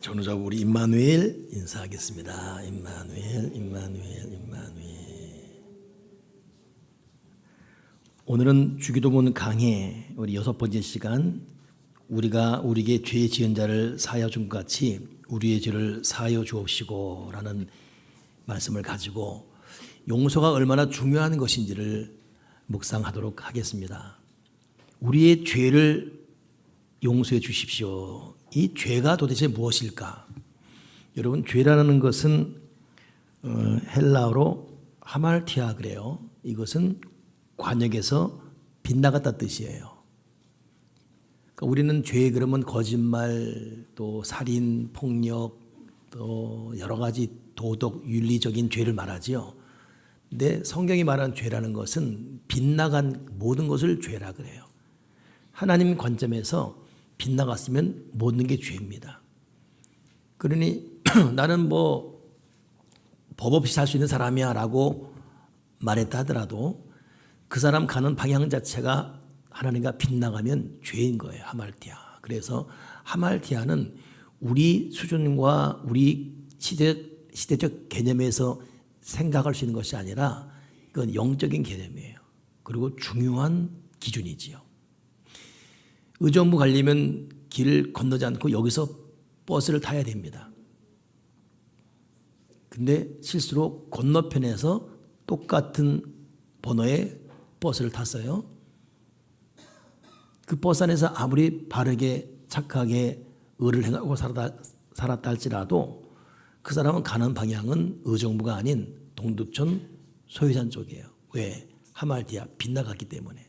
전우자부 우리 임마누엘 인사하겠습니다. 임마누엘. 오늘은 주기도문 강해 우리 6번째 시간, 우리가 우리에게 죄 지은 자를 사하여 준 것 같이 우리의 죄를 사하여 주옵시고 라는 말씀을 가지고 용서가 얼마나 중요한 것인지를 묵상하도록 하겠습니다. 우리의 죄를 용서해 주십시오. 이 죄가 도대체 무엇일까? 여러분, 죄라는 것은 헬라어로 하말티아 그래요. 이것은 관역에서 빗나갔다 뜻이에요. 그러니까 우리는 죄 그러면 거짓말, 또 살인, 폭력, 또 여러 가지 도덕, 윤리적인 죄를 말하지요. 근데 성경이 말하는 죄라는 것은 빗나간 모든 것을 죄라 그래요. 하나님 관점에서 빗나갔으면 모든 게 죄입니다. 그러니 나는 뭐 법 없이 살 수 있는 사람이야 라고 말했다 하더라도 그 사람 가는 방향 자체가 하나님과 빗나가면 죄인 거예요. 하말티아. 그래서 하말티아는 우리 수준과 우리 시대적 개념에서 생각할 수 있는 것이 아니라 이건 영적인 개념이에요. 그리고 중요한 기준이지요. 의정부 가려면 길을 건너지 않고 여기서 버스를 타야 됩니다. 근데 실수로 건너편에서 똑같은 번호의 버스를 탔어요. 그 버스 안에서 아무리 바르게 착하게 의를 행하고 살았다 할지라도 그 사람은 가는 방향은 의정부가 아닌 동두천 소유산 쪽이에요. 왜? 하말티아 빗나갔기 때문에.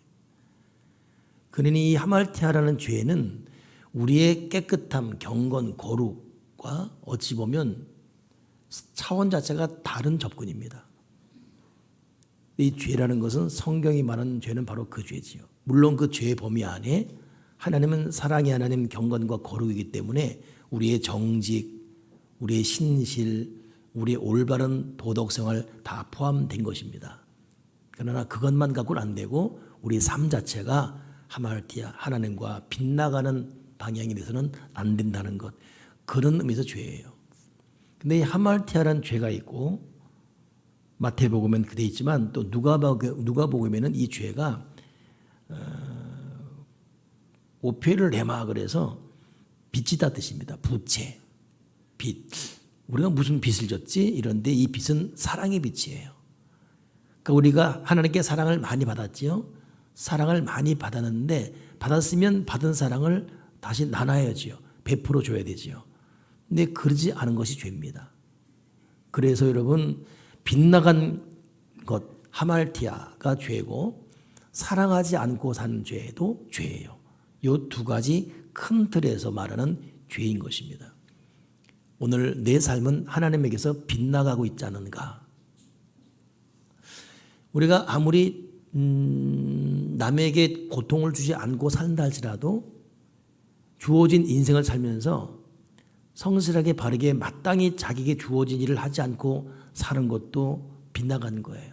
그러니 이 하말티아라는 죄는 우리의 깨끗함, 경건, 거룩과 어찌 보면 차원 자체가 다른 접근입니다. 이 죄라는 것은 성경이 말하는 죄는 바로 그 죄지요. 물론 그 죄의 범위 안에 하나님은 사랑의 하나님, 경건과 거룩이기 때문에 우리의 정직, 우리의 신실, 우리의 올바른 도덕생활 다 포함된 것입니다. 그러나 그것만 갖고는 안 되고 우리 삶 자체가 하말티아, 하나님과 빗나가는 방향이 돼서는 안 된다는 것, 그런 의미에서 죄예요. 근데 이 하말티아라는 죄가 있고 마태복음엔 그돼 있지만 또 누가복음에는 이 죄가 오페를 레마 그래서 빚이다 뜻입니다. 부채, 빚. 우리가 무슨 빚을 졌지? 이런데 이 빚은 사랑의 빚이에요. 그러니까 우리가 하나님께 사랑을 많이 받았지요. 사랑을 많이 받았는데 받았으면 받은 사랑을 다시 나눠야지요. 베풀어 줘야 되지요. 근데 그러지 않은 것이 죄입니다. 그래서 여러분, 빗나간 것 하말티아가 죄고 사랑하지 않고 사는 죄도 죄예요. 이 두 가지 큰 틀에서 말하는 죄인 것입니다. 오늘 내 삶은 하나님에게서 빗나가고 있지 않은가? 우리가 아무리 남에게 고통을 주지 않고 산다 할지라도 주어진 인생을 살면서 성실하게 바르게 마땅히 자기에게 주어진 일을 하지 않고 사는 것도 빗나간 거예요.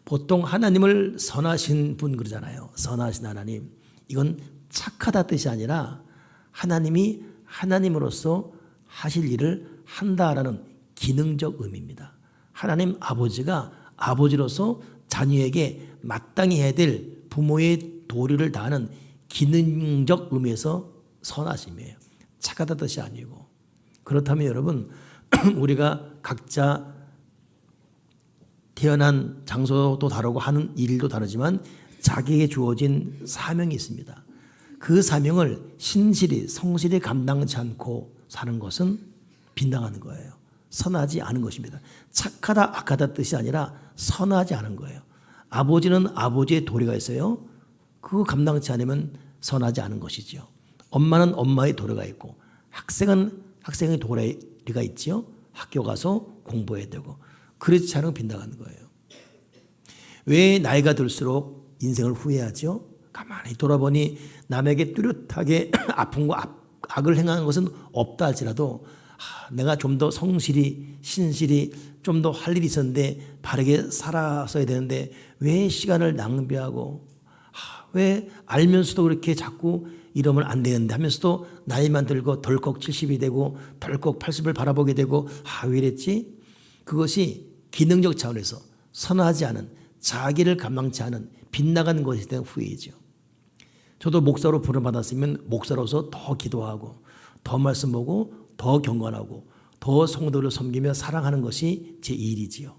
보통 하나님을 선하신 분 그러잖아요. 선하신 하나님. 이건 착하다 뜻이 아니라 하나님이 하나님으로서 하실 일을 한다라는 기능적 의미입니다. 하나님 아버지가 아버지로서 자녀에게 마땅히 해야 될 부모의 도리를 다하는 기능적 의미에서 선하심이에요. 착하다 뜻이 아니고. 그렇다면 여러분, 우리가 각자 태어난 장소도 다르고 하는 일도 다르지만 자기에게 주어진 사명이 있습니다. 그 사명을 신실히 성실히 감당치 않고 사는 것은 빗나가는 거예요. 선하지 않은 것입니다. 착하다 악하다 뜻이 아니라 선하지 않은 거예요. 아버지는 아버지의 도리가 있어요. 그거 감당치 않으면 선하지 않은 것이죠. 엄마는 엄마의 도리가 있고 학생은 학생의 도리가 있지요. 학교 가서 공부해야 되고 그렇지 않으면 빗나가는 거예요. 왜 나이가 들수록 인생을 후회하죠? 가만히 돌아보니 남에게 뚜렷하게 아픔과 악을 행하는 것은 없다 할지라도 내가 좀 더 성실히 신실히 좀 더 할 일이 있었는데 바르게 살았어야 되는데 왜 시간을 낭비하고 왜 알면서도 그렇게 자꾸 이러면 안 되는데 하면서도 나이만 들고 덜컥 70이 되고 덜컥 80을 바라보게 되고 왜 이랬지? 그것이 기능적 차원에서 선하지 않은, 자기를 감당치 않은 빗나가는 것에 대한 후회이죠. 저도 목사로 부름받았으면 목사로서 더 기도하고 더 말씀 보고 더 경건하고 더 성도를 섬기며 사랑하는 것이 제 일이지요.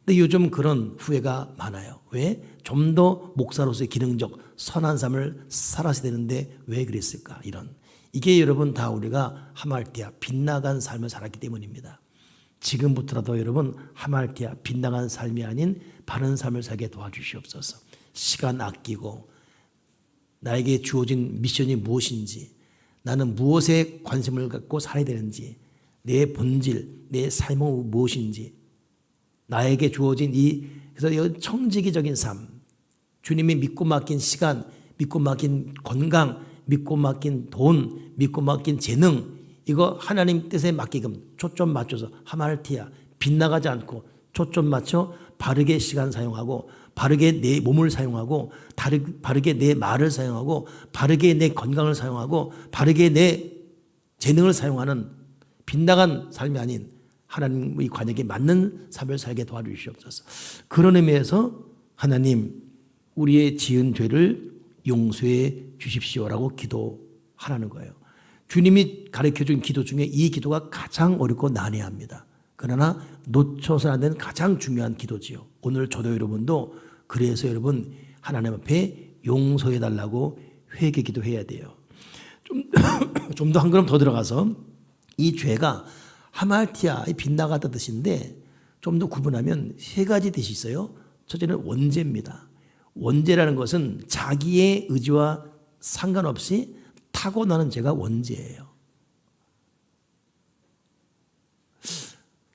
근데 요즘 그런 후회가 많아요. 왜? 좀 더 목사로서의 기능적 선한 삶을 살아야 되는데 왜 그랬을까? 이게 여러분 다 우리가 하말티아 빗나간 삶을 살았기 때문입니다. 지금부터라도 여러분 하말티아 빗나간 삶이 아닌 바른 삶을 살게 도와주시옵소서. 시간 아끼고 나에게 주어진 미션이 무엇인지, 나는 무엇에 관심을 갖고 살아야 되는지, 내 본질, 내 삶은 무엇인지, 나에게 주어진 그래서 청지기적인 삶, 주님이 믿고 맡긴 시간, 믿고 맡긴 건강, 믿고 맡긴 돈, 믿고 맡긴 재능, 이거 하나님 뜻에 맡기금 초점 맞춰서 하말티아 빗나가지 않고 초점 맞춰 바르게 시간 사용하고 바르게 내 몸을 사용하고 바르게 내 말을 사용하고 바르게 내 건강을 사용하고 바르게 내 재능을 사용하는 빗나간 삶이 아닌 하나님의 관역에 맞는 삶을 살게 도와주시옵소서. 그런 의미에서 하나님 우리의 지은 죄를 용서해 주십시오라고 기도하라는 거예요. 주님이 가르쳐준 기도 중에 이 기도가 가장 어렵고 난해합니다. 그러나 놓쳐서는 안 되는 가장 중요한 기도지요. 오늘 저도 여러분도 그래서 여러분 하나님 앞에 용서해 달라고 회개 기도해야 돼요. 좀 더 한 걸음 더 들어가서 이 죄가 하말티아의 빗나가다 뜻인데 좀 더 구분하면 세 가지 뜻이 있어요. 첫째는 원죄입니다. 원죄라는 것은 자기의 의지와 상관없이 타고나는 죄가 원죄예요.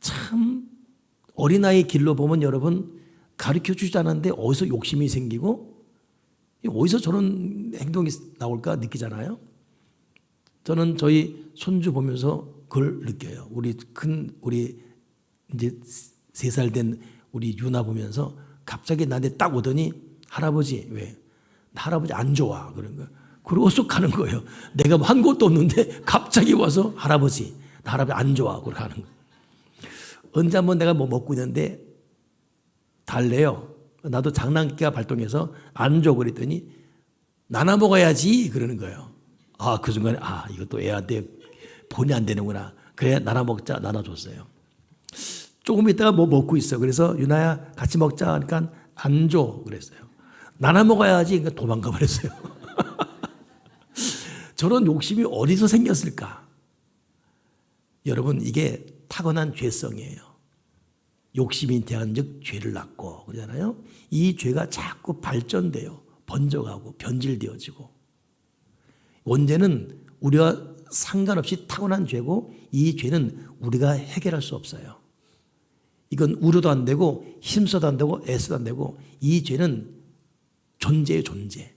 참 어린아이 길로 보면 여러분 가르쳐 주지 않았는데 어디서 욕심이 생기고 어디서 저런 행동이 나올까 느끼잖아요. 저는 저희 손주 보면서 그걸 느껴요. 우리 이제 3살 된 우리 유나 보면서 갑자기 나한테 딱 오더니 할아버지 왜? 나 할아버지 안 좋아 그런 거야. 그러고 쑥 가는 거예요. 내가 뭐 한 것도 없는데 갑자기 와서 할아버지 나 할아버지 안 좋아 그러고 가는 거예요. 언제 한번 내가 뭐 먹고 있는데 달래요. 나도 장난기가 발동해서 안 줘 그랬더니 나눠 먹어야지 그러는 거예요. 그 순간에 이것도 애한테 본이 안 되는구나. 그래 나눠 먹자 나눠줬어요. 조금 있다가 뭐 먹고 있어. 그래서 유나야 같이 먹자 하니까 안 줘 그랬어요. 나눠 먹어야지. 그러니까 도망가 버렸어요. 저런 욕심이 어디서 생겼을까? 여러분 이게 타고난 죄성이에요. 욕심이 대한 즉 죄를 낳고 그러잖아요. 이 죄가 자꾸 발전돼요. 번져가고 변질되어지고. 원죄는 우리와 상관없이 타고난 죄고 이 죄는 우리가 해결할 수 없어요. 이건 우려도 안 되고 힘써도 안 되고 애써도 안 되고 이 죄는 존재예요. 존재.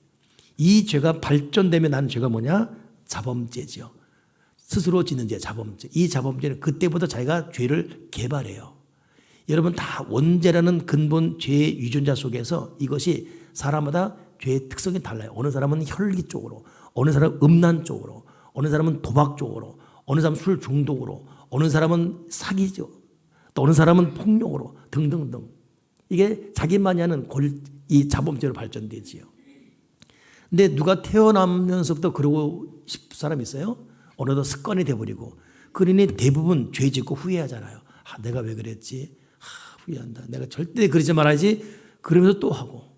이 죄가 발전되면 나는 죄가 뭐냐? 자범죄죠. 스스로 짓는 죄, 자범죄. 이 자범죄는 그때부터 자기가 죄를 개발해요. 여러분 다 원죄라는 근본 죄의 유전자 속에서 이것이 사람마다 죄의 특성이 달라요. 어느 사람은 혈기 쪽으로, 어느 사람은 음란 쪽으로, 어느 사람은 도박 쪽으로, 어느 사람은 술 중독으로, 어느 사람은 사기죠. 또 어느 사람은 폭력으로 등등등. 이게 자기만이 하는 이 자범죄로 발전되지요. 근데 누가 태어나면서부터 그러고 싶은 사람이 있어요? 어느덧 습관이 돼버리고 그러니 대부분 죄 짓고 후회하잖아요. 내가 왜 그랬지? 후회한다. 내가 절대 그러지 말아야지. 그러면서 또 하고.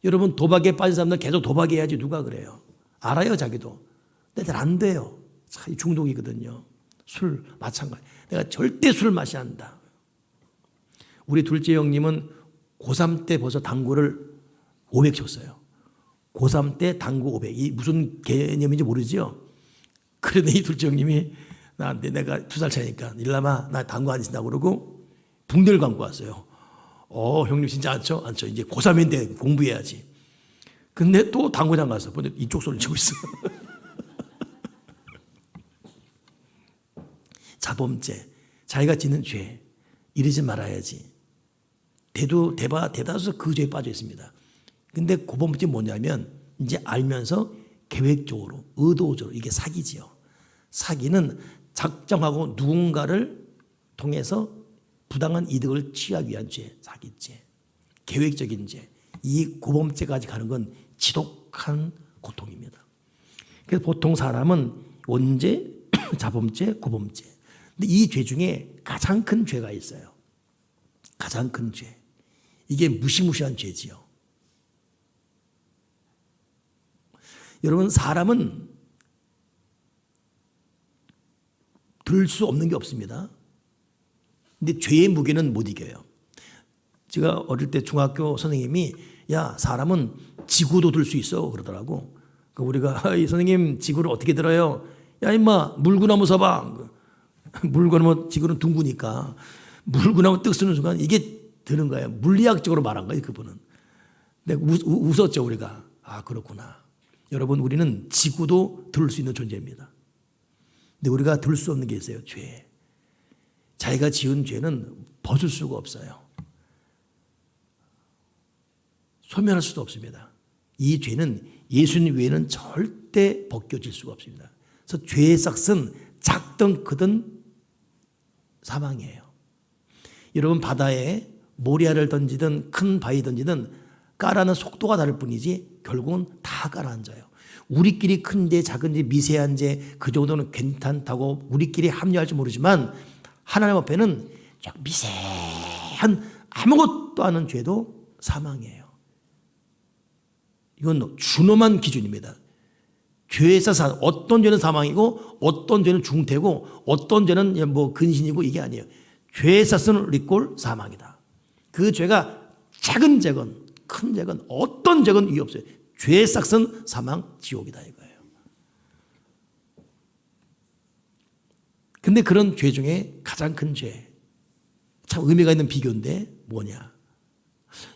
여러분 도박에 빠진 사람들 계속 도박해야지 누가 그래요? 알아요 자기도. 근데 잘 안 돼요. 중독이거든요. 술 마찬가지. 내가 절대 술 마셔야 한다. 우리 둘째 형님은 고3 때 벌써 당구를 500 쳤어요. 고3 때 당구 500. 이 무슨 개념인지 모르죠? 그런데 이 둘째 형님이 나한테 내가 2살 차이니까 일남아 나 당구 안 친다고 그러고 붕대를 감고 왔어요. 형님 진짜 안 쳐? 안 쳐. 이제 고3인데 공부해야지. 근데 또 당구장 가서 근데 이쪽 손을 치고 있어. 자범죄, 자기가 짓는 죄, 이러지 말아야지. 대다수 그 죄에 빠져 있습니다. 근데 그 범죄 뭐냐면 이제 알면서 계획적으로, 의도적으로, 이게 사기지요. 사기는 작정하고 누군가를 통해서 부당한 이득을 취하기 위한 죄, 사기죄, 계획적인 죄. 이 고범죄까지 가는 건 지독한 고통입니다. 그래서 보통 사람은 원죄, 자범죄, 고범죄. 근데 이 죄 중에 가장 큰 죄가 있어요. 가장 큰 죄. 이게 무시무시한 죄지요. 여러분, 사람은 들 수 없는 게 없습니다. 근데 죄의 무게는 못 이겨요. 제가 어릴 때 중학교 선생님이 야, 사람은 지구도 들 수 있어 그러더라고. 우리가 이 선생님 지구를 어떻게 들어요? 야, 임마 물구나무 서봐. 물구나무 지구는 둥구니까 물구나무 떡 쓰는 순간 이게 드는 거예요. 물리학적으로 말한 거예요, 그분은. 근데 웃었죠, 우리가. 아, 그렇구나. 여러분, 우리는 지구도 들 수 있는 존재입니다. 근데 우리가 들 수 없는 게 있어요, 죄. 자기가 지은 죄는 벗을 수가 없어요. 소멸할 수도 없습니다. 이 죄는 예수님 외에는 절대 벗겨질 수가 없습니다. 그래서 죄의 싹은 작든 크든 사망이에요. 여러분, 바다에 모리아를 던지든 큰 바위 던지든 깔아는 속도가 다를 뿐이지 결국은 다 깔아앉아요. 우리끼리 큰 죄, 작은 죄, 미세한 죄 그 정도는 괜찮다고 우리끼리 합리화할지 모르지만 하나님 앞에는 미세한 아무것도 아닌 죄도 사망이에요. 이건 준엄한 기준입니다. 죄에 있어서 어떤 죄는 사망이고 어떤 죄는 중태고 어떤 죄는 뭐 근신이고 이게 아니에요. 죄에 있어서는 리꼴 사망이다. 그 죄가 작은 죄건 큰 죄건 어떤 죄건 이유 없어요. 죄의 싹은 사망, 지옥이다 이거예요. 근데 그런 죄 중에 가장 큰 죄, 참 의미가 있는 비교인데 뭐냐?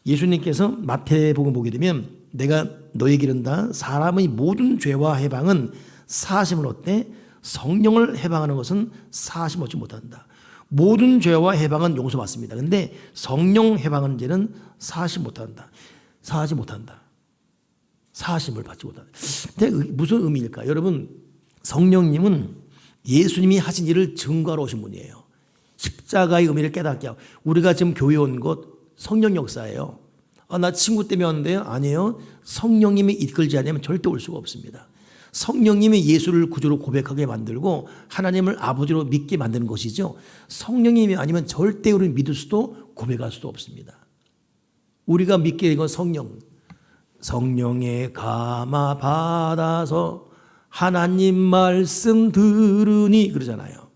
예수님께서 마태복음 보게 되면 내가 너에게 이른다. 사람의 모든 죄와 해방은 사심을 얻되 성령을 해방하는 것은 사심 얻지 못한다. 모든 죄와 해방은 용서받습니다. 그런데 성령 해방하는 죄는 사심 못한다. 사하지 못한다. 사심을 받지 못한다. 근데 무슨 의미일까? 여러분, 성령님은 예수님이 하신 일을 증거하러 오신 분이에요. 십자가의 의미를 깨닫게 하고. 우리가 지금 교회 온 것 성령 역사예요. 아, 나 친구 때문에 왔는데요? 아니에요. 성령님이 이끌지 않으면 절대 올 수가 없습니다. 성령님이 예수를 구주로 고백하게 만들고 하나님을 아버지로 믿게 만드는 것이죠. 성령님이 아니면 절대 우리는 믿을 수도 고백할 수도 없습니다. 우리가 믿게 된 건 성령의 감화 받아서 하나님 말씀 들으니 그러잖아요.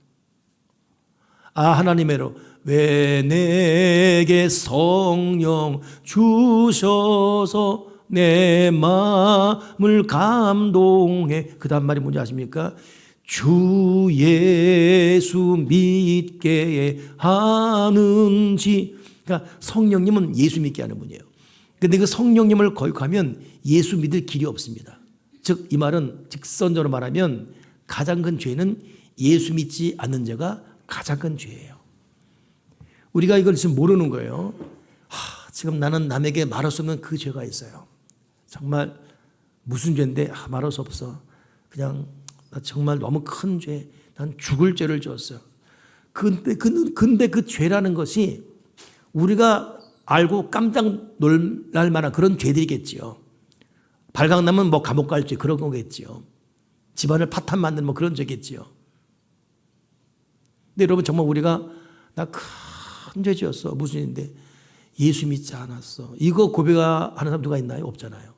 아, 하나님의로 왜 내게 성령 주셔서 내 마음을 감동해. 그 다음 말이 뭔지 아십니까? 주 예수 믿게 하는지. 그러니까 성령님은 예수 믿게 하는 분이에요. 그런데 그 성령님을 거역하면 예수 믿을 길이 없습니다. 즉 이 말은 직선적으로 말하면 가장 큰 죄는 예수 믿지 않는 죄가 가장 큰 죄예요. 우리가 이걸 지금 모르는 거예요. 지금 나는 남에게 말할 수 없는 그 죄가 있어요. 정말 무슨 죄인데 말할 수 없어. 그냥 나 정말 너무 큰 죄. 난 죽을 죄를 지었어요. 근데 그 죄라는 것이 우리가 알고 깜짝 놀랄 만한 그런 죄들이겠지요. 발각나면 뭐 감옥 갈 죄 그런 거겠지요. 집안을 파탄 만드는 뭐 그런 죄겠지요. 근데 여러분 정말 우리가 나 큰 죄 지었어. 무슨 일인데 예수 믿지 않았어. 이거 고백하는 사람 누가 있나요? 없잖아요.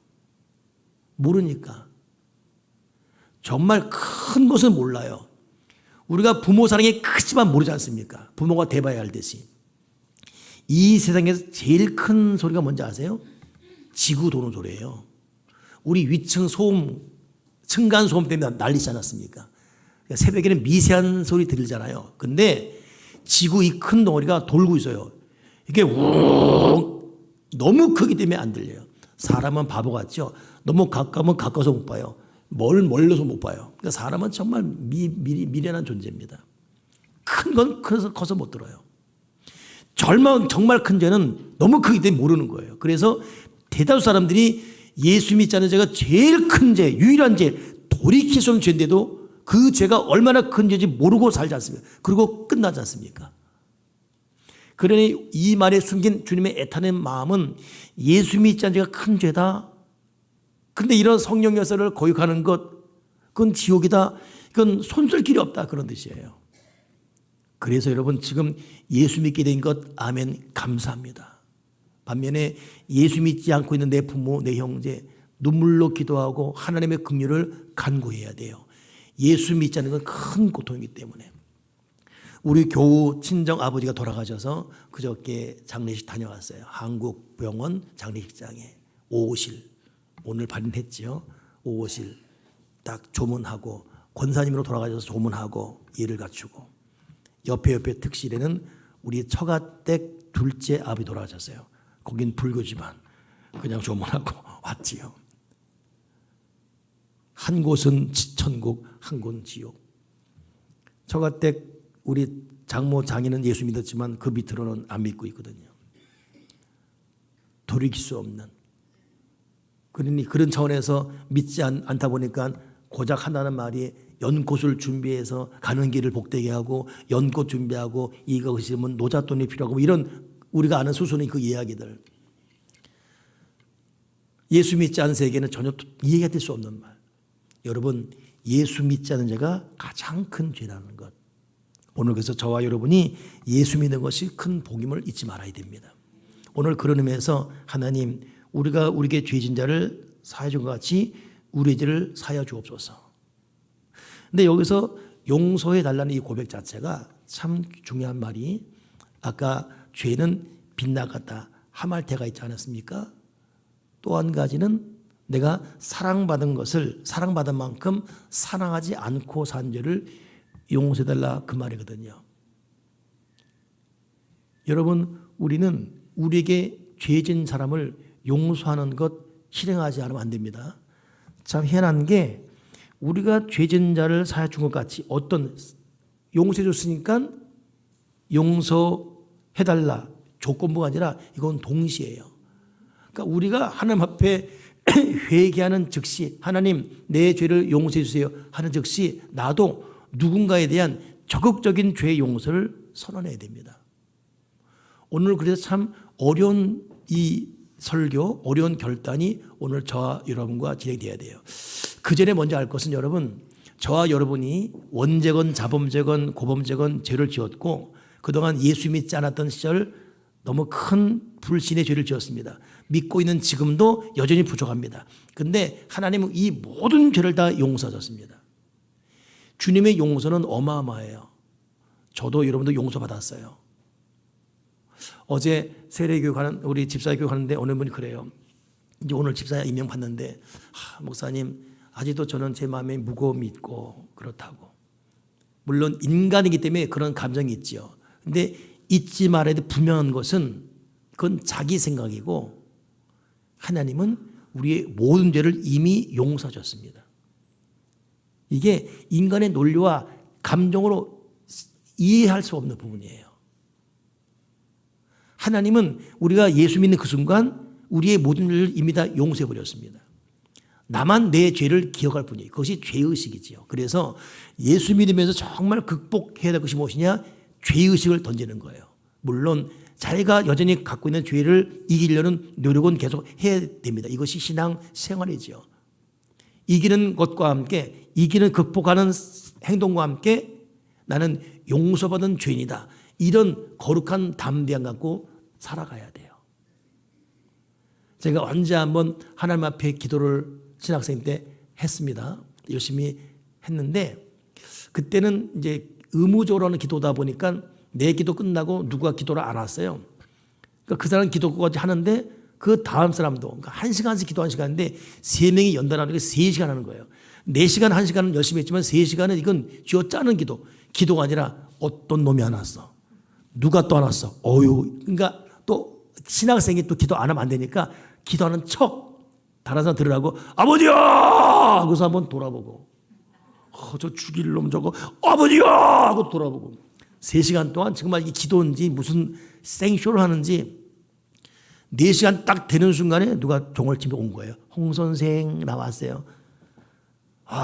모르니까. 정말 큰 것은 몰라요. 우리가 부모 사랑이 크지만 모르지 않습니까? 부모가 대봐야 알듯이. 이 세상에서 제일 큰 소리가 뭔지 아세요? 지구 도는 소리예요. 우리 위층 소음, 층간 소음 때문에 난리지 않았습니까? 그러니까 새벽에는 미세한 소리 들리잖아요. 근데 지구 이 큰 덩어리가 돌고 있어요. 이게 너무 크기 때문에 안 들려요. 사람은 바보 같죠. 너무 가까우면 가까워서 못 봐요. 멀려서 못 봐요. 그러니까 사람은 정말 미련한 존재입니다. 큰 건 커서 못 들어요. 정말 큰 죄는 너무 크기 때문에 모르는 거예요. 그래서 대다수 사람들이 예수 믿지 않는 죄가 제일 큰 죄, 유일한 죄, 돌이킬 수 없는 죄인데도 그 죄가 얼마나 큰 죄인지 모르고 살지 않습니까? 그리고 끝나지 않습니까? 그러니 이 말에 숨긴 주님의 애타는 마음은 예수 믿지 않는 죄가 큰 죄다. 그런데 이런 성령 역사를 거역하는 것, 그건 지옥이다. 그건 손쓸 길이 없다. 그런 뜻이에요. 그래서 여러분 지금 예수 믿게 된 것 아멘 감사합니다. 반면에 예수 믿지 않고 있는 내 부모, 내 형제 눈물로 기도하고 하나님의 긍휼을 간구해야 돼요. 예수 믿지 않는 건 큰 고통이기 때문에. 우리 교우 친정 아버지가 돌아가셔서 그저께 장례식 다녀왔어요. 한국병원 장례식장에 5호실 오늘 발인했지요. 5호실 딱 조문하고 권사님으로 돌아가셔서 조문하고 예를 갖추고 옆에 특실에는 우리 처가댁 둘째 아버지 돌아가셨어요. 거긴 불교지만 그냥 조문하고 왔지요. 한 곳은 천국, 한 곳은 지옥. 처가댁 우리 장모 장인은 예수 믿었지만 그 밑으로는 안 믿고 있거든요. 돌이킬 수 없는. 그러니 그런 차원에서 믿지 않다 보니까 고작 한다는 말이 연꽃을 준비해서 가는 길을 복되게 하고 연꽃 준비하고 이거 하시면 노잣돈이 필요하고 이런 우리가 아는 수순의 그 이야기들. 예수 믿지 않은 세계는 전혀 이해가 될 수 없는 말. 여러분 예수 믿지 않은 자가 가장 큰 죄라는 것. 오늘 그래서 저와 여러분이 예수 믿는 것이 큰 복임을 잊지 말아야 됩니다. 오늘 그런 의미에서 하나님 우리가 우리에게 죄진 자를 사하여 준 것 같이 우리의 죄를 사하여 주옵소서. 근데 여기서 용서해 달라는 이 고백 자체가 참 중요한 말이 아까 죄는 빗나갔다 함할 때가 있지 않았습니까? 또 한 가지는 내가 사랑받은 것을 사랑받은 만큼 사랑하지 않고 산 죄를 용서해달라 그 말이거든요. 여러분 우리는 우리에게 죄진 사람을 용서하는 것 실행하지 않으면 안 됩니다. 참 희한한 게 우리가 죄진 자를 사하여 준 것 같이 어떤 용서해 줬으니까 용서해달라 조건부가 아니라 이건 동시에요. 그러니까 우리가 하나님 앞에 회개하는 즉시 하나님 내 죄를 용서해 주세요 하는 즉시 나도 누군가에 대한 적극적인 죄 용서를 선언해야 됩니다. 오늘 그래서 참 어려운 이 설교, 어려운 결단이 오늘 저와 여러분과 진행돼야 돼요. 그 전에 먼저 알 것은 여러분, 저와 여러분이 원죄건 자범죄건 고범죄건 죄를 지었고 그동안 예수 믿지 않았던 시절 너무 큰 불신의 죄를 지었습니다. 믿고 있는 지금도 여전히 부족합니다. 그런데 하나님은 이 모든 죄를 다 용서하셨습니다. 주님의 용서는 어마어마해요. 저도 여러분도 용서받았어요. 어제 세례교육 하는 우리 집사교육 하는데 어느 분이 그래요. 이제 오늘 집사 임명 받는데 목사님 아직도 저는 제 마음에 무거움이 있고 그렇다고. 물론 인간이기 때문에 그런 감정이 있죠. 근데 잊지 말아야 될 분명한 것은 그건 자기 생각이고 하나님은 우리의 모든 죄를 이미 용서하셨습니다. 이게 인간의 논리와 감정으로 이해할 수 없는 부분이에요. 하나님은 우리가 예수 믿는 그 순간 우리의 모든 죄를 이미 다 용서해 버렸습니다. 나만 내 죄를 기억할 뿐이에요. 그것이 죄의식이지요. 그래서 예수 믿으면서 정말 극복해야 될 것이 무엇이냐? 죄의식을 던지는 거예요. 물론 자기가 여전히 갖고 있는 죄를 이기려는 노력은 계속 해야 됩니다. 이것이 신앙 생활이지요. 이기는 것과 함께 이기는 극복하는 행동과 함께 나는 용서받은 죄인이다. 이런 거룩한 담대함 갖고 살아가야 돼요. 제가 언제 한번 하나님 앞에 기도를 신학생 때 했습니다. 열심히 했는데 그때는 이제 의무적으로 하는 기도다 보니까 내 기도 끝나고 누가 기도를 안 왔어요. 그러니까 그 사람 기도까지 하는데 그 다음 사람도 그러니까 1시간씩 기도 1시간인데 3명이 연달아 하는 게 3시간 하는 거예요. 4시간 1시간은 열심히 했지만 3시간은 이건 쥐어짜는 기도가 아니라 어떤 놈이 안 왔어. 누가 또 안 왔어. 어휴. 그러니까 또 신학생이 또 기도 안 하면 안 되니까 기도하는 척 다른 사람 들으라고 아버지야! 그래서 한번 돌아보고 저 죽일 놈 저거 아버지야! 하고 돌아보고 3시간 동안 정말 이게 기도인지 무슨 생쇼를 하는지 4시간 딱 되는 순간에 누가 종을 치며 온 거예요. 홍 선생 나왔어요.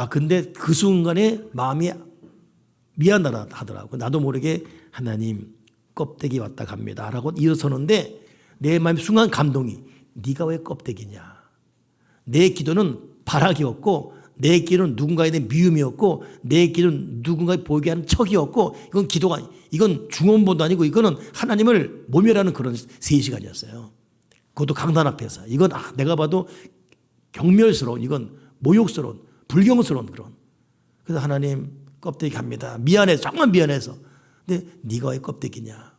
근데 그 순간에 마음이 미안하다 하더라고. 나도 모르게 하나님 껍데기 왔다 갑니다 라고 일어서는데 내 마음이 순간 감동이, 네가 왜 껍데기냐. 내 기도는 바락이었고 내 기도는 누군가에 대한 미움이었고 내 기도는 누군가에 보이게 하는 척이었고 이건 기도가, 이건 중언부도 아니고 이거는 하나님을 모멸하는 그런 3시간이었어요. 그것도 강단 앞에서. 이건 내가 봐도 경멸스러운, 이건 모욕스러운, 불경스러운 그런. 그래서 하나님 껍데기 갑니다. 미안해서, 정말 미안해서. 근데 네가 왜 껍데기냐.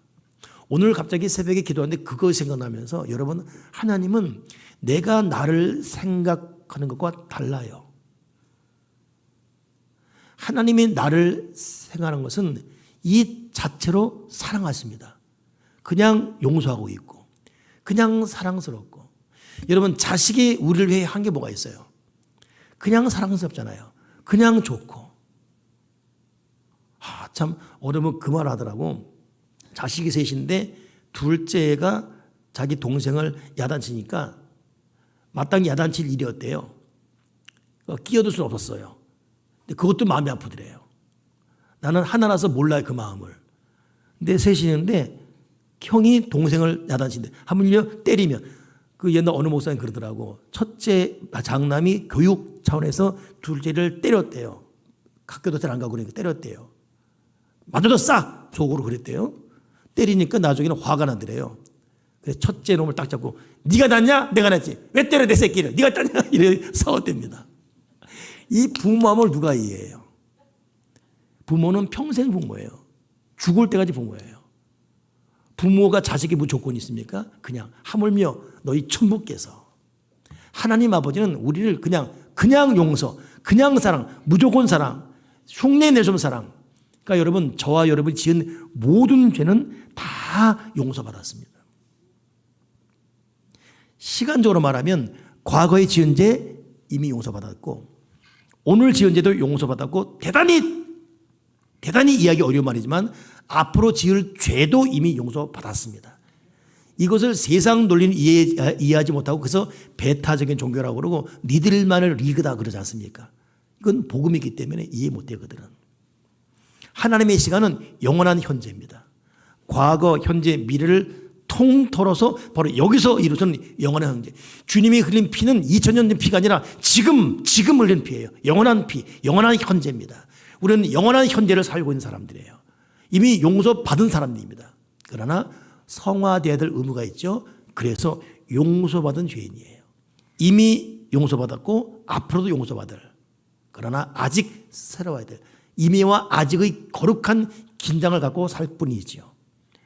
오늘 갑자기 새벽에 기도하는데 그거 생각나면서 여러분, 하나님은 내가 나를 생각하는 것과 달라요. 하나님이 나를 생각하는 것은 이 자체로 사랑하십니다. 그냥 용서하고 있고 그냥 사랑스럽고. 여러분, 자식이 우리를 위해 한 게 뭐가 있어요? 그냥 사랑스럽잖아요. 그냥 좋고. 참 어려면 그 말 하더라고. 자식이 셋인데 둘째가 자기 동생을 야단치니까 마땅히 야단칠 일이었대요. 끼어들 수는 없었어요. 근데 그것도 마음이 아프더래요. 나는 하나라서 몰라요, 그 마음을. 근데 셋이는데 형이 동생을 야단친대. 하물며 때리면. 그 옛날 어느 목사님 그러더라고. 첫째 장남이 교육 차원에서 둘째를 때렸대요. 학교도 잘 안 가고 그러니까 때렸대요. 맞아도 싸! 속으로 그랬대요. 때리니까 나중에는 화가 나더래요. 그래서 첫째 놈을 딱 잡고 네가 났냐? 내가 났지. 왜 때려 내 새끼를. 네가 났냐? 이래 싸웠답니다. 이 부모함을 누가 이해해요? 부모는 평생 부모예요. 죽을 때까지 부모예요. 부모가 자식이 무조건이 있습니까? 그냥 하물며 너희 천부께서. 하나님 아버지는 우리를 그냥 용서, 그냥 사랑, 무조건 사랑, 흉내내좀 사랑. 그러니까 여러분, 저와 여러분이 지은 모든 죄는 다 용서받았습니다. 시간적으로 말하면 과거에 지은 죄 이미 용서받았고 오늘 지은 죄도 용서받았고 대단히 이해하기 어려운 말이지만 앞으로 지을 죄도 이미 용서받았습니다. 이것을 세상 논리는 이해하지 못하고 그래서 배타적인 종교라고 그러고 니들만을 리그다 그러지 않습니까? 이건 복음이기 때문에 이해 못해요, 그들은. 하나님의 시간은 영원한 현재입니다. 과거, 현재, 미래를 통틀어서 바로 여기서 이루어진 영원한 현재. 주님이 흘린 피는 2000년 전 피가 아니라 지금 흘린 피예요. 영원한 피, 영원한 현재입니다. 우리는 영원한 현재를 살고 있는 사람들이에요. 이미 용서받은 사람들입니다. 그러나 성화되어야 될 의무가 있죠. 그래서 용서받은 죄인이에요. 이미 용서받았고 앞으로도 용서받을. 그러나 아직 새로워야 될. 이미와 아직의 거룩한 긴장을 갖고 살 뿐이지요.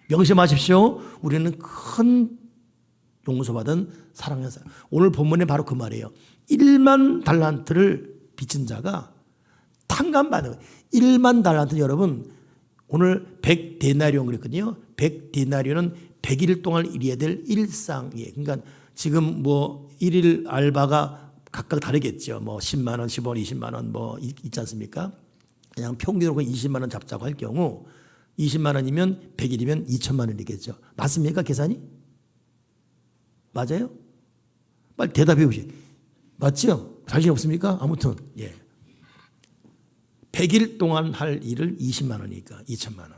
명심하십시오. 우리는 큰 용서받은 사랑의 사람. 오늘 본문에 바로 그 말이에요. 1만 달란트를 빚진 자가 탕감받는 거예요. 1만 달란트 여러분 오늘 100데나리온 그랬거든요. 100데나리온은 100일 동안 일해야 될 일상이에요. 그러니까 지금 뭐 일일 알바가 각각 다르겠죠. 뭐 10만 원, 10원, 20만 원 뭐 있지 않습니까? 그냥 평균으로 20만 원 잡자고 할 경우 20만 원이면 100일이면 2천만 원이겠죠. 맞습니까? 계산이? 맞아요? 빨리 대답해 보시죠. 맞죠? 자신 없습니까? 아무튼 예. 100일 동안 할 일을 20만 원이니까 2천만 원.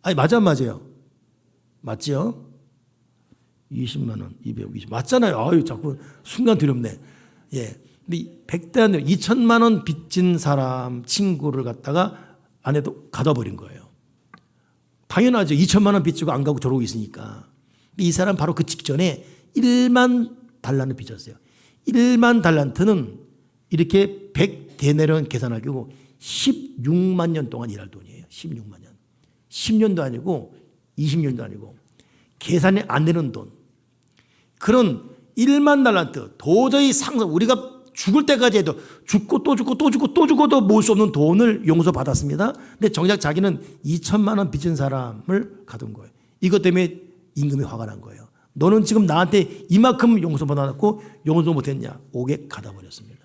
아니 맞아요. 맞죠? 20만 원, 220 맞잖아요. 아유 자꾸 순간 두렵네. 예. 근데 100대 2천만 원 빚진 사람 친구를 갖다가 아내도 가둬버린 거예요. 당연하죠. 2천만 원 빚지고 안 가고 저러고 있으니까. 근데 이 사람 바로 그 직전에 1만 달란트 빚졌어요. 1만 달란트는 이렇게 100데나리온 계산하기고 16만 년 동안 일할 돈이에요. 16만 년. 10년도 아니고 20년도 아니고 계산이 안 되는 돈. 그런 1만 달란트 도저히 우리가 죽을 때까지 해도 죽고 또 죽고 또 죽고 또 죽어도 모을 수 없는 돈을 용서받았습니다. 근데 정작 자기는 2천만 원 빚은 사람을 가둔 거예요. 이것 때문에 임금이 화가 난 거예요. 너는 지금 나한테 이만큼 용서받아놨고 용서 못했냐. 옥에 가둬버렸습니다.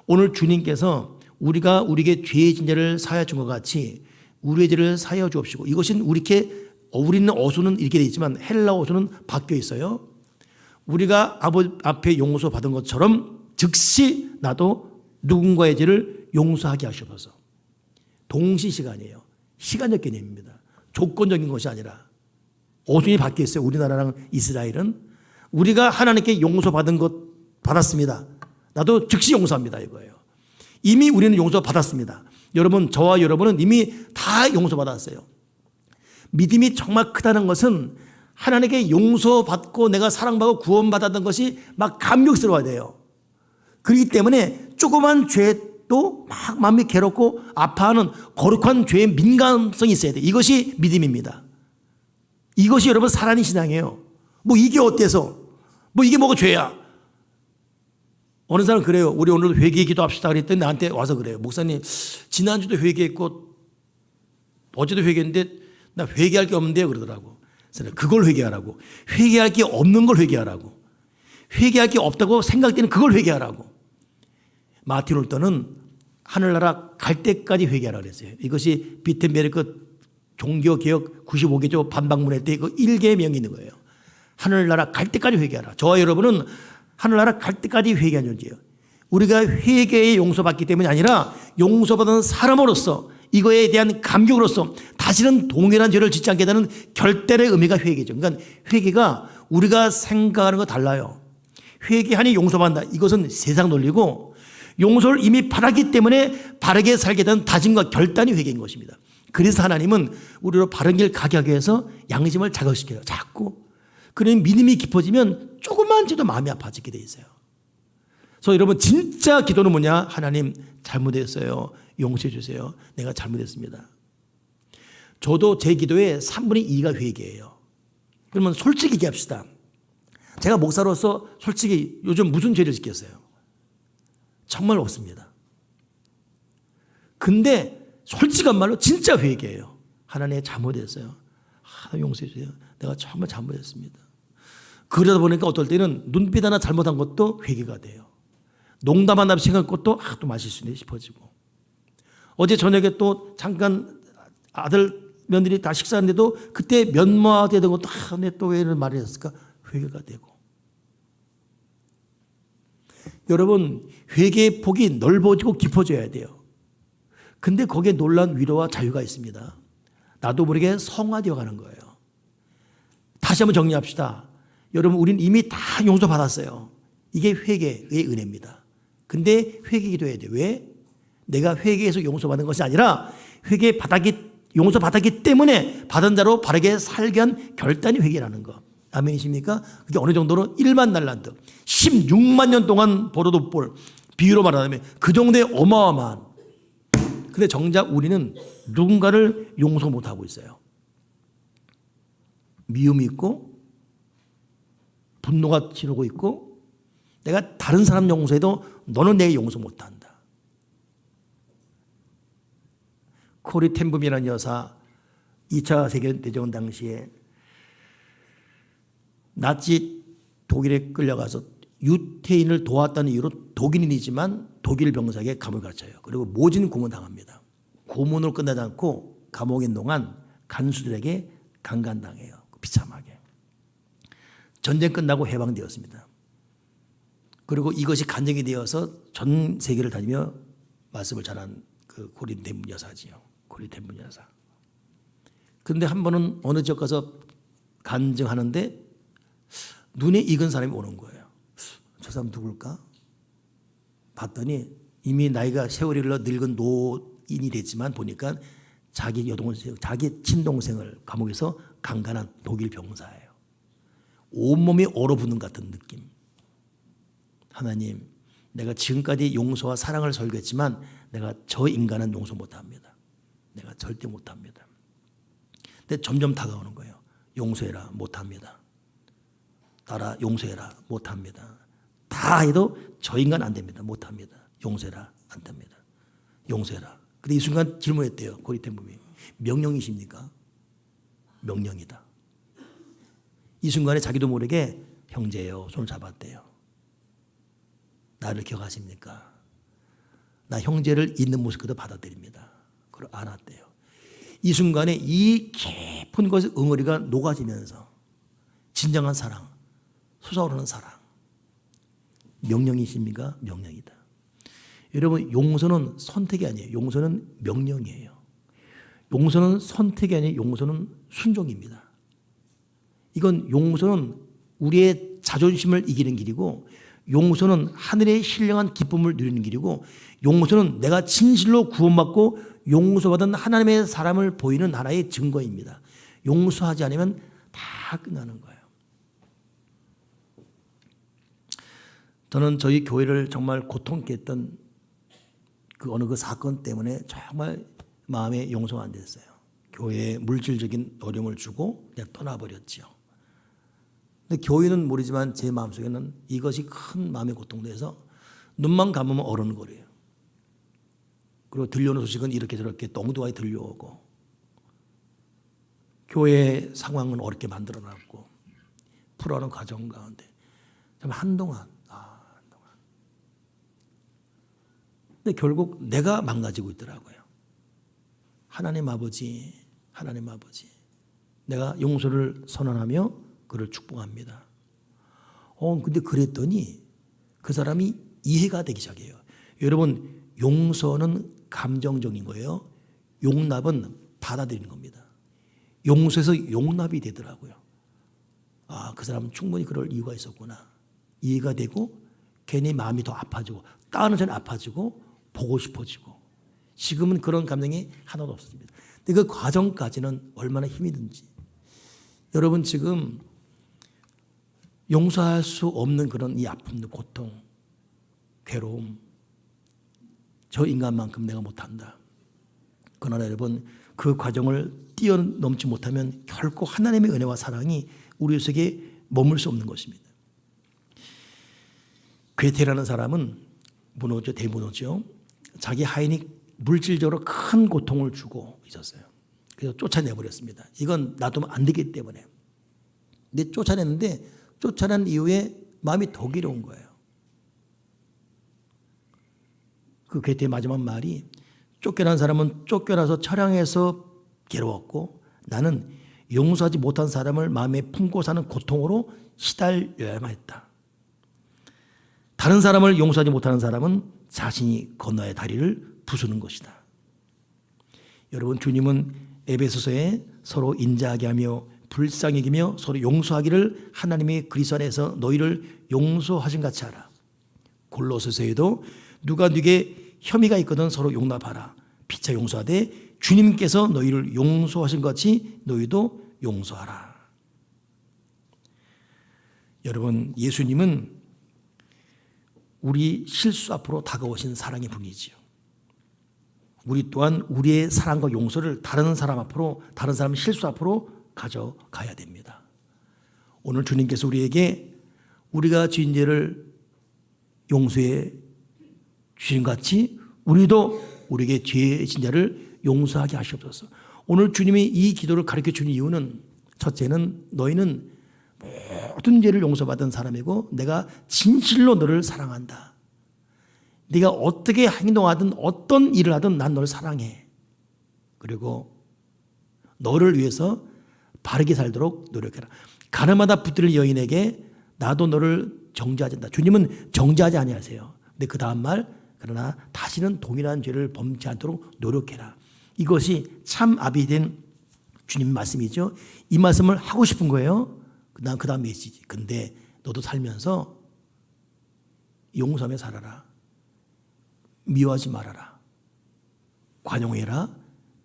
오늘 주님께서 우리가 우리에게 죄의 진죄를 사하여 준 것 같이 우리의 죄를 사하여 주옵시고 이것은 우리는 어수는 이렇게 되어 있지만 헬라 어수는 바뀌어 있어요. 우리가 아버지 앞에 용서받은 것처럼 즉시 나도 누군가의 죄를 용서하게 하시옵소서. 동시시간이에요. 시간적 개념입니다. 조건적인 것이 아니라 어순이 바뀌었어요. 우리나라랑 이스라엘은 우리가 하나님께 용서받은 것 받았습니다. 나도 즉시 용서합니다 이거예요. 이미 우리는 용서받았습니다. 여러분, 저와 여러분은 이미 다 용서받았어요. 믿음이 정말 크다는 것은 하나님께 용서받고 내가 사랑받고 구원받았던 것이 막 감격스러워야 돼요. 그렇기 때문에 조그만 죄도 막 마음이 괴롭고 아파하는 거룩한 죄에 민감성이 있어야 돼요. 이것이 믿음입니다. 이것이 여러분 살아있는 신앙이에요. 뭐 이게 어때서? 뭐 이게 뭐가 죄야? 어느 사람은 그래요. 우리 오늘도 회개 기도합시다 그랬더니 나한테 와서 그래요. 목사님, 지난주도 회개했고 어제도 회개했는데 나 회개할 게 없는데요 그러더라고. 그래서 그걸 회개하라고. 회개할 게 없는 걸 회개하라고. 회개할 게 없다고 생각되는 그걸 회개하라고. 마틴 룰터는 하늘나라 갈 때까지 회개하라 그랬어요. 이것이 비텐베르크 종교개혁 95개조 반박문회 때 그 1계명이 있는 거예요. 하늘나라 갈 때까지 회개하라. 저와 여러분은 하늘나라 갈 때까지 회개하는 존재예요. 우리가 회개에 용서받기 때문이 아니라 용서받은 사람으로서 이거에 대한 감격으로서 다시는 동일한 죄를 짓지 않게 되는 결단의 의미가 회개죠. 그러니까 회개가 우리가 생각하는 거 달라요. 회개하니 용서받는다. 이것은 세상 논리고 용서를 이미 받았기 때문에 바르게 살게 되는 다짐과 결단이 회개인 것입니다. 그래서 하나님은 우리로 바른 길 가게 하기 위해서 양심을 자극시켜요. 자꾸. 그러면 믿음이 깊어지면 조금만 죄도 마음이 아파지게 돼 있어요. 그래서 여러분 진짜 기도는 뭐냐? 하나님 잘못했어요. 용서해 주세요. 내가 잘못했습니다. 저도 제 기도의 3분의 2가 회개예요. 그러면 솔직히 얘기합시다. 제가 목사로서 솔직히 요즘 무슨 죄를 짓겠어요? 정말 없습니다. 근데 솔직한 말로 진짜 회개예요. 하나님 잘못했어요. 용서해 주세요. 내가 정말 잘못했습니다. 그러다 보니까 어떨 때는 눈빛 하나 잘못한 것도 회개가 돼요. 농담 하나 생각한 것도 또 마실 수 있네 싶어지고. 어제 저녁에 또 잠깐 아들 며느리 다 식사하는데도 그때 면모되던 것도 내 또 왜 이런 말을 했을까? 회개가 되고. 여러분 회개의 폭이 넓어지고 깊어져야 돼요. 근데 거기에 놀라운 위로와 자유가 있습니다. 나도 모르게 성화되어 가는 거예요. 다시 한번 정리합시다. 여러분 우리는 이미 다 용서받았어요. 이게 회개의 은혜입니다. 근데 회개 기도해야 돼요. 왜? 내가 회개해서 용서받은 것이 아니라 용서받았기 때문에 받은 자로 바르게 살게 한 결단이 회개라는 거. 아멘이십니까? 그게 어느 정도로 1만 달란트 16만 년 동안 벌어도 볼 비유로 말하자면 그 정도의 어마어마한. 근데 정작 우리는 누군가를 용서 못하고 있어요. 미움이 있고 분노가 치르고 있고 내가 다른 사람 용서해도 너는 내 용서 못한다. 코리 텐붐이라는 여사 2차 세계대전 당시에 나치 독일에 끌려가서 유태인을 도왔다는 이유로 독일인이지만 독일 병사에게 감옥에 갇혀요. 그리고 모진 고문당합니다. 고문으로 끝나지 않고 감옥에 있는 동안 간수들에게 강간당해요. 비참하게. 전쟁 끝나고 해방되었습니다. 그리고 이것이 간증이 되어서 전 세계를 다니며 말씀을 전한 그 고리 텐붐 여사지요. 고리 텐붐 여사. 그런데 한 번은 어느 지역 가서 간증하는데 눈에 익은 사람이 오는 거예요. 저 사람 누굴까? 봤더니 이미 나이가 세월이 흘러 늙은 노인이 됐지만 보니까 자기 여동생, 자기 친동생을 감옥에서 강간한 독일 병사예요. 온몸이 얼어붙는 같은 느낌. 하나님, 내가 지금까지 용서와 사랑을 설교했지만 내가 저 인간은 용서 못합니다. 내가 절대 못합니다. 근데 점점 다가오는 거예요. 용서해라, 못합니다. 따라 용서해라, 못합니다. 다 해도 저 인간 안 됩니다. 못합니다. 용서해라, 안 됩니다. 용서해라. 근데 이 순간 질문했대요. 고리 텐붐이. 명령이십니까? 명령이다. 이 순간에 자기도 모르게 형제요 손을 잡았대요. 나를 기억하십니까? 나 형제를 있는 모습 그대로 받아들입니다. 그걸 알았대요. 이 순간에 이 깊은 것의 응어리가 녹아지면서 진정한 사랑, 솟아오르는 사랑. 명령이십니까? 명령이다. 여러분, 용서는 선택이 아니에요. 용서는 명령이에요. 용서는 선택이 아니에요. 용서는 순종입니다. 이건 용서는 우리의 자존심을 이기는 길이고, 용서는 하늘의 신령한 기쁨을 누리는 길이고, 용서는 내가 진실로 구원받고 용서받은 하나님의 사람을 보이는 하나의 증거입니다. 용서하지 않으면 다 끝나는 거예요. 저는 저희 교회를 정말 고통케 했던 그 어느 그 사건 때문에 정말 마음에 용서가 안 됐어요. 교회에 물질적인 어려움을 주고 그냥 떠나버렸지요. 근데 교회는 모르지만 제 마음속에는 이것이 큰 마음의 고통돼서 눈만 감으면 어른거려요. 그리고 들려오는 소식은 이렇게 저렇게 엉뚱하게 들려오고, 교회 상황은 어렵게 만들어놨고, 풀어가는 과정 가운데 참 한동안. 근데 결국 내가 망가지고 있더라고요. 하나님 아버지, 내가 용서를 선언하며 그를 축복합니다. 근데 그랬더니 그 사람이 이해가 되기 시작해요. 여러분, 용서는 감정적인 거예요. 용납은 받아들이는 겁니다. 용서에서 용납이 되더라고요. 그 사람은 충분히 그럴 이유가 있었구나. 이해가 되고 괜히 마음이 더 아파지고, 다른 사람이 아파지고 보고 싶어지고. 지금은 그런 감정이 하나도 없습니다. 근데 그 과정까지는 얼마나 힘이 든지. 여러분, 지금 용서할 수 없는 그런 이 아픔, 고통, 괴로움, 저 인간만큼 내가 못한다. 그러나 여러분, 그 과정을 뛰어넘지 못하면 결코 하나님의 은혜와 사랑이 우리 속에 머물 수 없는 것입니다. 괴테라는 사람은 문호죠, 대문호죠. 자기 하인이 물질적으로 큰 고통을 주고 있었어요. 그래서 쫓아내버렸습니다. 이건 놔두면 안 되기 때문에. 근데 쫓아냈는데 쫓아낸 이후에 마음이 더 괴로운 거예요. 그 괴테의 마지막 말이, 쫓겨난 사람은 쫓겨나서 처량해서 괴로웠고, 나는 용서하지 못한 사람을 마음에 품고 사는 고통으로 시달려야만 했다. 다른 사람을 용서하지 못하는 사람은 자신이 건너야 할 다리를 부수는 것이다. 여러분, 주님은 에베소서에 서로 인자하게 하며 불쌍히 여기며 서로 용서하기를 하나님의 그리스도 안에서 너희를 용서하신 같이 하라. 골로새서에도 누가 네게 혐의가 있거든 서로 용납하라. 피차 용서하되 주님께서 너희를 용서하신 것 같이 너희도 용서하라. 여러분, 예수님은 우리 실수 앞으로 다가오신 사랑의 분이지요. 우리 또한 우리의 사랑과 용서를 다른 사람 앞으로, 다른 사람의 실수 앞으로 가져가야 됩니다. 오늘 주님께서 우리에게 우리가 지은 죄를 용서해 주신 것 같이 우리도 우리에게 죄 진 자를 용서하게 하시옵소서. 오늘 주님이 이 기도를 가르쳐 주는 이유는, 첫째는 너희는 모든 죄를 용서받은 사람이고 내가 진실로 너를 사랑한다. 네가 어떻게 행동하든 어떤 일을 하든 난 너를 사랑해. 그리고 너를 위해서 바르게 살도록 노력해라. 가늠하다 붙들 여인에게 나도 너를 정죄하지 않는다. 주님은 정죄하지 아니하세요. 근데 그 다음 말, 그러나 다시는 동일한 죄를 범치 않도록 노력해라. 이것이 참 아비된 주님 말씀이죠. 이 말씀을 하고 싶은 거예요. 그 다음 메시지. 근데 너도 살면서 용서하며 살아라. 미워하지 말아라. 관용해라.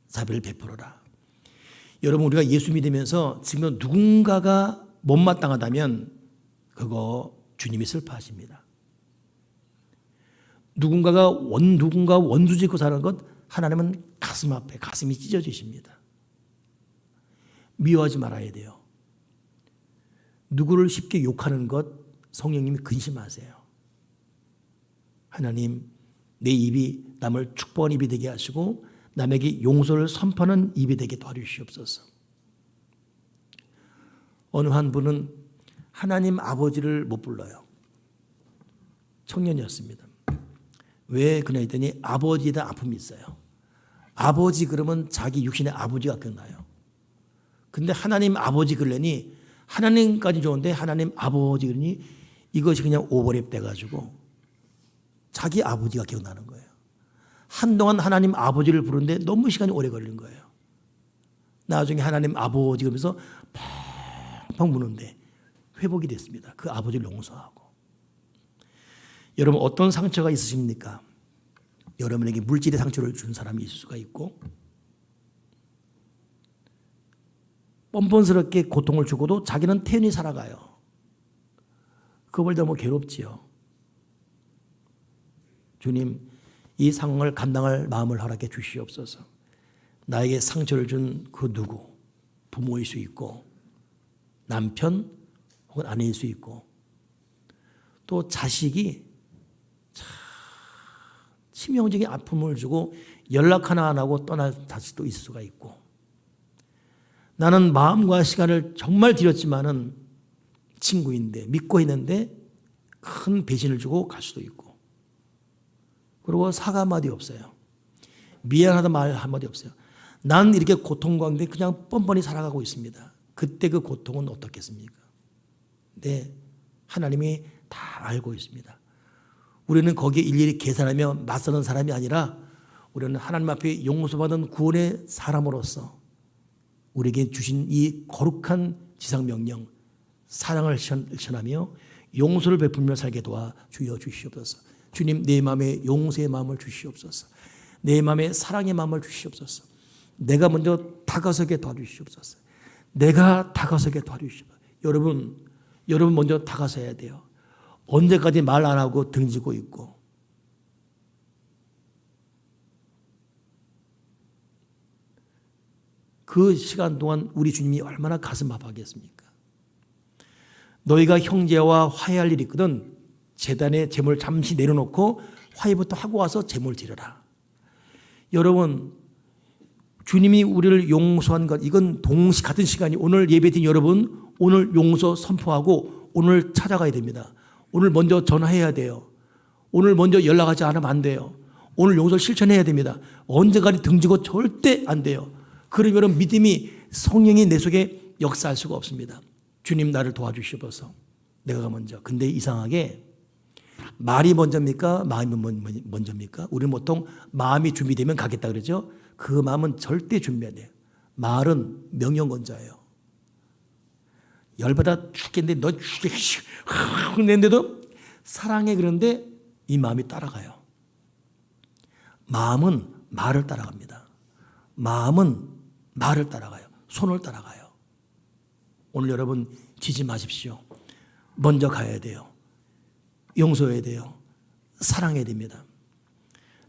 자비를 베풀어라. 여러분, 우리가 예수 믿으면서 지금 누군가가 못마땅하다면 그거 주님이 슬퍼하십니다. 누군가 원수 짓고 사는 것 하나님은 가슴 앞에 가슴이 찢어지십니다. 미워하지 말아야 돼요. 누구를 쉽게 욕하는 것 성령님이 근심하세요. 하나님, 내 입이 남을 축복하는 입이 되게 하시고 남에게 용서를 선포하는 입이 되게 도와주시옵소서. 어느 한 분은 하나님 아버지를 못 불러요. 청년이었습니다. 왜 그러냐 했더니 아버지에 대한 아픔이 있어요. 아버지 그러면 자기 육신의 아버지가 기억나요. 근데 하나님 아버지 그러려니 하나님까지 좋은데 하나님 아버지 그러니 이것이 그냥 오버랩 돼가지고 자기 아버지가 기억나는 거예요. 한동안 하나님 아버지를 부르는데 너무 시간이 오래 걸린 거예요. 나중에 하나님 아버지 그러면서 펑펑 무는데 회복이 됐습니다. 그 아버지를 용서하고. 여러분 어떤 상처가 있으십니까? 여러분에게 물질의 상처를 준 사람이 있을 수가 있고 뻔뻔스럽게 고통을 주고도 자기는 태연히 살아가요. 그걸 너무 괴롭지요. 주님 이 상황을 감당할 마음을 허락해 주시옵소서. 나에게 상처를 준 그 누구 부모일 수 있고 남편 혹은 아내일 수 있고 또 자식이 치명적인 아픔을 주고 연락 하나 안 하고 떠날 자식도 있을 수가 있고 나는 마음과 시간을 정말 들였지만은 친구인데 믿고 있는데 큰 배신을 주고 갈 수도 있고 그리고 사과 한마디 없어요. 미안하다 말 한마디 없어요. 난 이렇게 고통 가운데 그냥 뻔뻔히 살아가고 있습니다. 그때 그 고통은 어떻겠습니까? 네, 하나님이 다 알고 있습니다. 우리는 거기에 일일이 계산하며 맞서는 사람이 아니라 우리는 하나님 앞에 용서받은 구원의 사람으로서 우리에게 주신 이 거룩한 지상명령 사랑을 실천하며 용서를 베풀며 살게 도와 주여 주시옵소서. 주님 내 마음에 용서의 마음을 주시옵소서. 내 마음에 사랑의 마음을 주시옵소서. 내가 먼저 다가서게 도와주시옵소서. 내가 다가서게 도와주시옵소서. 여러분 먼저 다가서야 돼요. 언제까지 말 안 하고 등지고 있고 그 시간 동안 우리 주님이 얼마나 가슴 아파하겠습니까? 너희가 형제와 화해할 일이 있거든 제단에 제물 잠시 내려놓고 화해부터 하고 와서 제물 드려라. 여러분 주님이 우리를 용서한 것 이건 동시 같은 시간이 오늘 예배드린 여러분 오늘 용서 선포하고 오늘 찾아가야 됩니다. 오늘 먼저 전화해야 돼요. 오늘 먼저 연락하지 않으면 안 돼요. 오늘 용서를 실천해야 됩니다. 언제까지 등지고 절대 안 돼요. 그러면 믿음이 성령이 내 속에 역사할 수가 없습니다. 주님 나를 도와주시옵소서. 내가 먼저. 근데 이상하게 말이 먼저입니까? 마음이 먼저입니까? 우리는 보통 마음이 준비되면 가겠다 그러죠. 그 마음은 절대 준비 안 돼요. 말은 명령권자예요. 열받아 죽겠는데 너 죽겠는데도 사랑해 그런데 이 마음이 따라가요. 마음은 말을 따라갑니다. 마음은 말을 따라가요. 손을 따라가요. 오늘 여러분 지지 마십시오. 먼저 가야 돼요. 용서해야 돼요. 사랑해야 됩니다.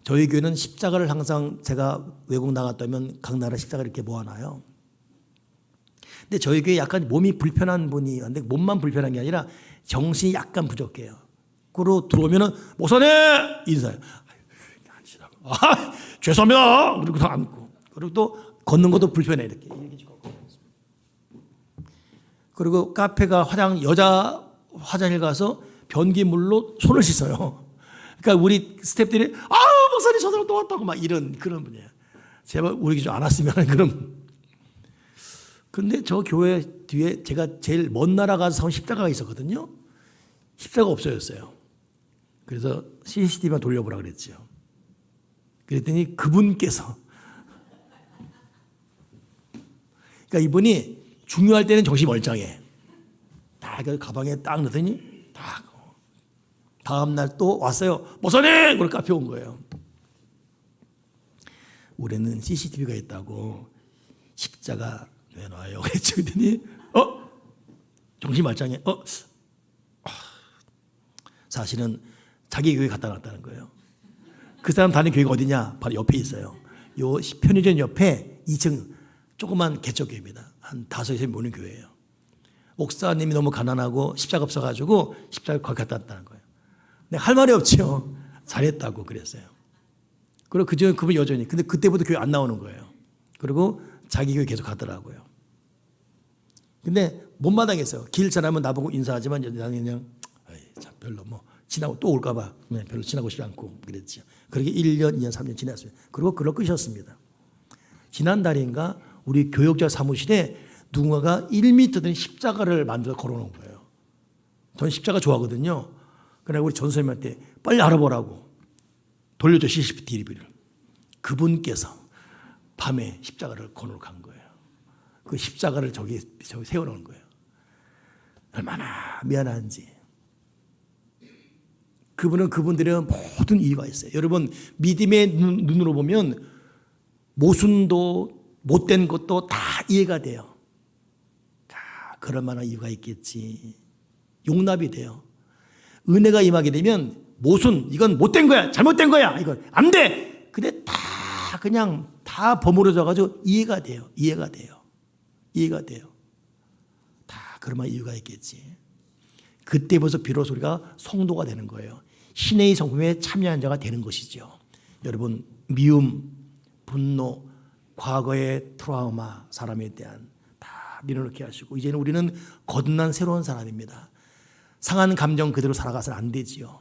저희 교회는 십자가를 항상 제가 외국 나갔다면 각 나라 십자가를 이렇게 모아놔요. 근데 저희 교회 약간 몸이 불편한 분이 있는데 몸만 불편한 게 아니라 정신이 약간 부족해요. 그러고 들어오면은 목사님 인사해요. 죄송합니다. 그리고 또 앉고 그리고 또 걷는 것도 불편해 이렇게. 그리고 카페가 여자 화장실 가서 변기물로 손을 씻어요. 그러니까 우리 스태프들이 목사님 저 사람 또 왔다고 막 이런 그런 분이에요. 제발 우리 좀 안 왔으면 하는 그런. 근데 저 교회 뒤에 제가 제일 먼 나라 가서 산 십자가가 있었거든요. 십자가 없어졌어요. 그래서 CCTV만 돌려보라 그랬죠. 그랬더니 그분께서 그러니까 이분이 중요할 때는 정신이 멀쩡해. 딱 가방에 딱 넣더니 딱 다음날 또 왔어요. 목사님! 그걸 카페 온 거예요. 우리는 CCTV가 있다고 십자가 왜 놔요? 그랬더니 정신 말짱해. 사실은 자기 교회 갖다 놨다는 거예요. 그 사람 다니는 교회가 어디냐? 바로 옆에 있어요. 요 편의점 옆에 2층 조그만 개척교회입니다. 한 5명 모는 교회예요. 목사님이 너무 가난하고 십자가 없어가지고 십자가 거기 갖다 놨다는 거예요. 근데 할 말이 없죠. 잘했다고 그랬어요. 그리고 그분 여전히. 근데 그때부터 교회 안 나오는 거예요. 그리고 자기 교회 계속 가더라고요. 근데 못마땅했어요. 길 지나면 나보고 인사하지만 나는 그냥 참 별로 지나고 또 올까봐 별로 지나고 싶지 않고 그랬죠. 그렇게 1년, 2년, 3년 지났어요. 그리고 그걸 끄셨습니다. 지난달인가 우리 교역자 사무실에 누군가가 1m 된 십자가를 만들어 걸어놓은 거예요. 저는 십자가 좋아하거든요. 그러나 우리 전선생님한테 빨리 알아보라고 돌려줘 CCTV를. 그분께서 밤에 십자가를 걸어놓고 간 거예요. 그 십자가를 저기 세워놓은 거예요. 얼마나 미안한지. 그분은 그분들의 모든 이유가 있어요. 여러분 믿음의 눈으로 보면 모순도 못된 것도 다 이해가 돼요. 자, 그럴 만한 이유가 있겠지. 용납이 돼요. 은혜가 임하게 되면 모순, 이건 못된 거야, 잘못된 거야, 이건 안 돼. 근데 다 그냥 다 버무려져 가지고 이해가 돼요. 이해가 돼요. 이해가 돼요. 다 그럴 만한 이유가 있겠지. 그때부터 비로소 우리가 성도가 되는 거예요. 신의 성품에 참여한 자가 되는 것이죠. 여러분 미움, 분노, 과거의 트라우마, 사람에 대한 다 밀어넣게 하시고 이제는 우리는 거듭난 새로운 사람입니다. 상한 감정 그대로 살아가서는 안 되지요.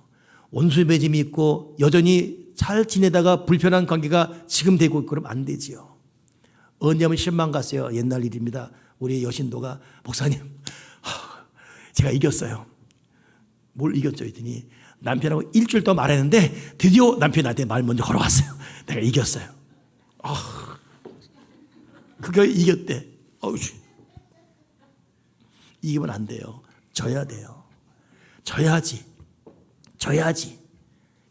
원수 맺음이 있고 여전히 잘 지내다가 불편한 관계가 지금 되고 그러면 안 되지요. 언제 한번 시험만 갔어요. 옛날 일입니다. 우리 여신도가 목사님 제가 이겼어요. 뭘 이겼죠 했더니 남편하고 일주일 동안 말했는데 드디어 남편이 나한테 말 먼저 걸어왔어요. 내가 이겼어요. 그게 이겼대. 이기면 안 돼요. 져야 돼요. 져야지.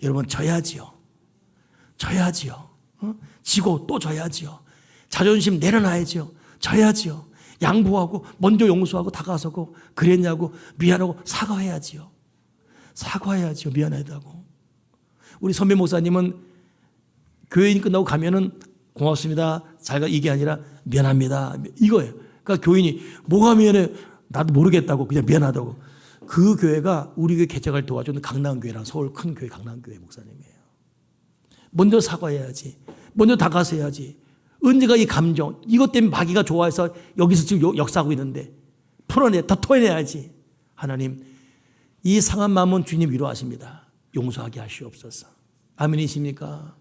여러분 져야지요. 지고 또 져야지요. 자존심 내려놔야지요. 져야지요. 양보하고 먼저 용서하고 다가서고 그랬냐고 미안하고 사과해야지요. 미안하다고. 우리 선배 목사님은 교회인 끝나고 가면은 고맙습니다. 자기가 이게 아니라 미안합니다. 이거예요. 그러니까 교인이 뭐가 미안해? 나도 모르겠다고 그냥 미안하다고. 그 교회가 우리 교회 개척을 도와주는 강남교회랑 서울 큰 교회 강남교회 목사님이에요. 먼저 사과해야지. 먼저 다가서야지. 언제가 이 감정 이것 때문에 마귀가 좋아해서 여기서 지금 역사하고 있는데 다 토해내야지. 하나님 이 상한 마음은 주님 위로하십니다. 용서하게 하시옵소서. 아멘이십니까?